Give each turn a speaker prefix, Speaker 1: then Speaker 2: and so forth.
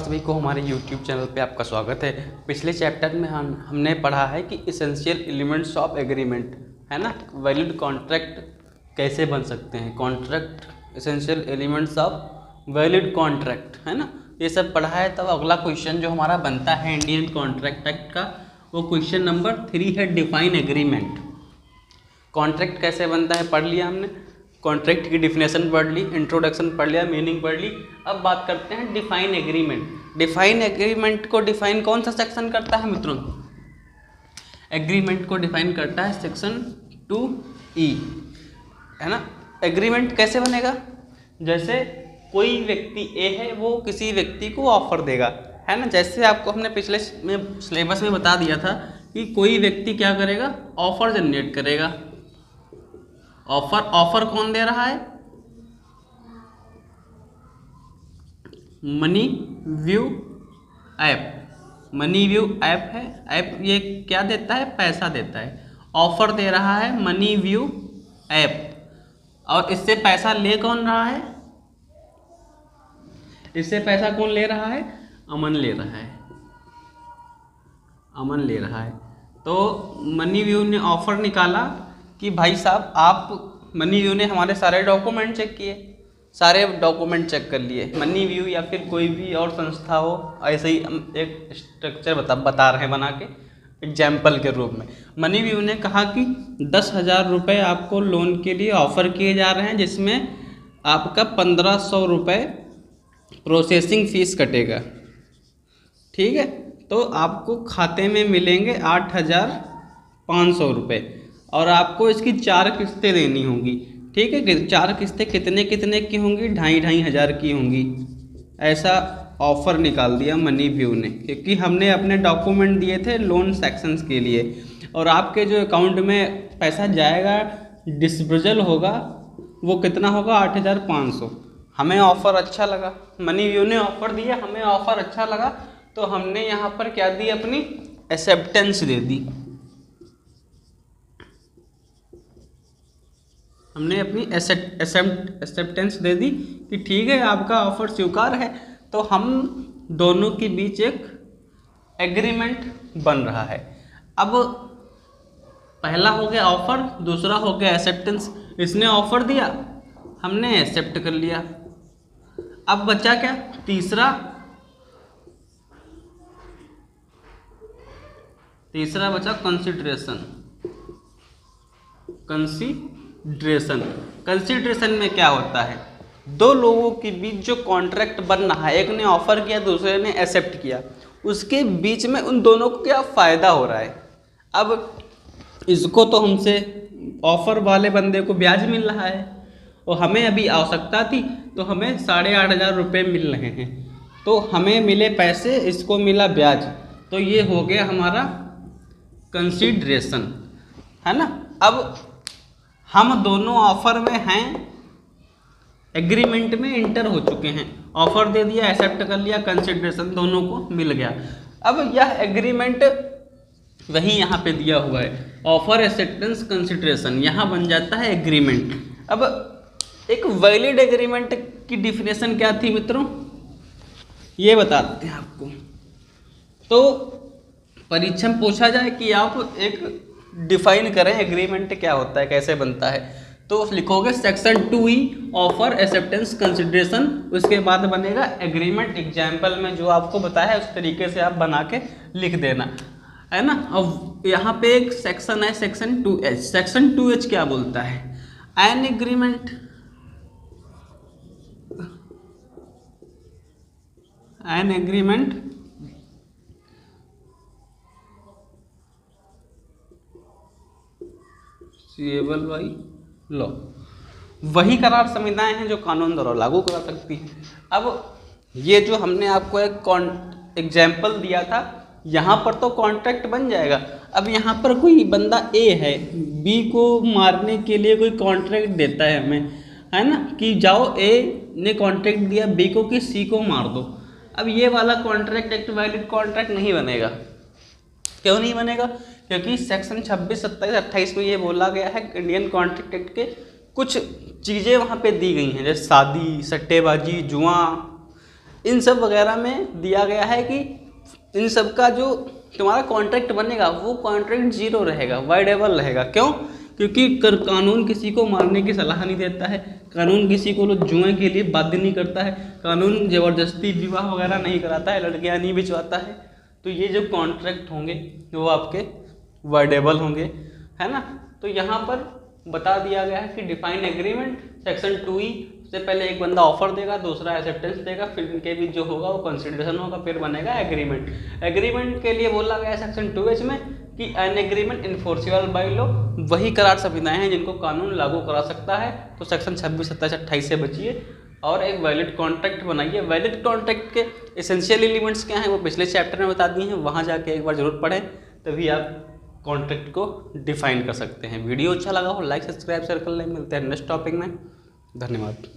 Speaker 1: सभी को हमारे YouTube चैनल पे आपका स्वागत है। पिछले चैप्टर में हमने पढ़ा है कि इसेंशियल एलिमेंट्स ऑफ एग्रीमेंट है ना, वैलिड कॉन्ट्रैक्ट कैसे बन सकते हैं, contract essential elements of valid contract है ना, ये सब पढ़ा है। तब अगला क्वेश्चन जो हमारा बनता है इंडियन कॉन्ट्रैक्ट एक्ट का, वो क्वेश्चन नंबर 3 है डिफाइन एग्रीमेंट। कॉन्ट्रैक्ट कैसे बनता है पढ़ लिया हमने, कॉन्ट्रैक्ट की डिफिनेशन पढ़ ली, इंट्रोडक्शन पढ़ लिया, मीनिंग पढ़ ली। अब बात करते हैं डिफाइन एग्रीमेंट। डिफाइन एग्रीमेंट को डिफाइन कौन सा सेक्शन करता है मित्रों? एग्रीमेंट को डिफाइन करता है सेक्शन 2E है ना। एग्रीमेंट कैसे बनेगा? जैसे कोई व्यक्ति ए है, वो किसी व्यक्ति को ऑफर देगा है ना। जैसे आपको हमने पिछले में सिलेबस में बता दिया था कि कोई व्यक्ति क्या करेगा, ऑफर जनरेट करेगा। ऑफर कौन दे रहा है? Money view app. Money view app है, ऐप ये क्या देता है? पैसा देता है। ऑफर दे रहा है मनी व्यू ऐप, और इससे पैसा ले कौन रहा है? इससे पैसा कौन ले रहा है? अमन ले रहा है। अमन ले रहा है। तो मनी व्यू ने ऑफर निकाला कि भाई साहब आप, मनी व्यू ने हमारे सारे डॉक्यूमेंट चेक किए, सारे डॉक्यूमेंट चेक कर लिए। मनी व्यू या फिर कोई भी और संस्था हो, ऐसे ही हम एक स्ट्रक्चर बता रहे हैं बना के एग्जाम्पल के रूप में। मनी व्यू ने कहा कि 10,000 रुपये आपको लोन के लिए ऑफ़र किए जा रहे हैं, जिसमें आपका 1,500 रुपये प्रोसेसिंग फ़ीस कटेगा। ठीक है, तो आपको खाते में मिलेंगे 8,500 रुपये, और आपको इसकी 4 किस्तें देनी होंगी। ठीक है, 4 किस्तें कितने कितने की होंगी? 2,500 हज़ार की होंगी। ऐसा ऑफ़र निकाल दिया मनी व्यू ने, क्योंकि हमने अपने डॉक्यूमेंट दिए थे लोन सेक्शंस के लिए, और आपके जो अकाउंट में पैसा जाएगा, डिस्बर्सल होगा, वो कितना होगा? 8,500। हमें ऑफ़र अच्छा लगा, मनी व्यू ने ऑफ़र दिया, हमें ऑफ़र अच्छा लगा, तो हमने यहाँ पर क्या दी? अपनी एक्सेप्टेंस दे दी। हमने अपनी एक्सेप्टेंस दे दी कि ठीक है, आपका ऑफ़र स्वीकार है। तो हम दोनों के बीच एक एग्रीमेंट बन रहा है। अब पहला हो गया ऑफ़र, दूसरा हो गया एक्सेप्टेंस। इसने ऑफ़र दिया, हमने एक्सेप्ट कर लिया। अब बचा क्या? तीसरा बचा कंसिडरेशन। कंसिडरेशन में क्या होता है? दो लोगों के बीच जो कॉन्ट्रैक्ट बन रहा है, एक ने ऑफर किया, दूसरे ने एक्सेप्ट किया, उसके बीच में उन दोनों को क्या फ़ायदा हो रहा है? अब इसको तो हमसे ऑफर वाले बंदे को ब्याज मिल रहा है, और हमें अभी आवश्यकता थी, तो हमें 8,500 रुपये मिल रहे हैं, तो हमें मिले पैसे, इसको मिला ब्याज। तो ये हो गया हमारा कंसिडरेशन है ना। अब हम दोनों ऑफर में हैं, एग्रीमेंट में इंटर हो चुके हैं, ऑफर दे दिया, एक्सेप्ट कर लिया, कंसिडरेशन दोनों को मिल गया। अब यह एग्रीमेंट वही यहाँ पे दिया हुआ है, ऑफर एक्सेप्टेंस कंसिडरेशन, यहाँ बन जाता है एग्रीमेंट। अब एक वैलिड एग्रीमेंट की डिफिनेशन क्या थी मित्रों, ये बता देते हैं आपको। तो परीक्षा में पूछा जाए कि आप एक डिफाइन करें एग्रीमेंट क्या होता है, कैसे बनता है, तो लिखोगे section 2E offer acceptance consideration, उसके बाद बनेगा एग्रीमेंट। एग्जाम्पल में जो आपको बताया है उस तरीके से आप बना के लिख देना है ना। अब यहाँ पे एक सेक्शन है सेक्शन 2H। सेक्शन 2H क्या बोलता है? एन एग्रीमेंट सीएबल बाई लॉ, वही करार संविधाएं हैं जो कानून द्वारा लागू करा सकती हैं। अब ये जो हमने आपको एक एग्जाम्पल दिया था, यहाँ पर तो कॉन्ट्रैक्ट बन जाएगा। अब यहाँ पर कोई बंदा ए है, बी को मारने के लिए कोई कॉन्ट्रैक्ट देता है हमें, है ना, कि जाओ, ए ने कॉन्ट्रैक्ट दिया बी को कि सी को मार दो। अब ये वाला कॉन्ट्रैक्ट एक वैलिड कॉन्ट्रैक्ट नहीं बनेगा। क्यों नहीं बनेगा? क्योंकि सेक्शन 26, 27, 28 में ये बोला गया है, इंडियन कॉन्ट्रैक्ट एक्ट के कुछ चीज़ें वहाँ पे दी गई हैं, जैसे शादी, सट्टेबाजी, जुआ, इन सब वगैरह में दिया गया है कि इन सब का जो तुम्हारा कॉन्ट्रैक्ट बनेगा वो कॉन्ट्रैक्ट जीरो रहेगा, वाइडेबल रहेगा। क्यों? क्योंकि कानून किसी को मारने की सलाह नहीं देता है, कानून किसी को जुए के लिए बाध्य नहीं करता है, कानून ज़बरदस्ती विवाह वगैरह नहीं कराता है, लड़कियां नहीं बिचवाता है। तो ये जो कॉन्ट्रैक्ट होंगे वो आपके वाइडेबल होंगे, है ना। तो यहाँ पर बता दिया गया है कि डिफाइन एग्रीमेंट सेक्शन 2E से पहले एक बंदा ऑफर देगा, दूसरा एक्सेप्टेंस देगा, फिर इनके बीच जो होगा वो कंसिडरेशन होगा, फिर बनेगा एग्रीमेंट। एग्रीमेंट के लिए बोला गया है सेक्शन 2H में कि an agreement enforceable by law, वही करार संविधाएं हैं जिनको कानून लागू करा सकता है। तो सेक्शन 26, 27, 28 से बचिए और एक वैलिड कॉन्ट्रैक्ट बनाइए। वैलिड कॉन्ट्रैक्ट के एसेंशियल एलिमेंट्स क्या हैं वो पिछले चैप्टर में बता दिए हैं, वहाँ जाके एक बार जरूर पढ़ें, तभी आप कॉन्ट्रैक्ट को डिफाइन कर सकते हैं। वीडियो अच्छा लगा हो लाइक सब्सक्राइब शेयर कर लें। मिलते हैं नेक्स्ट टॉपिक में। धन्यवाद।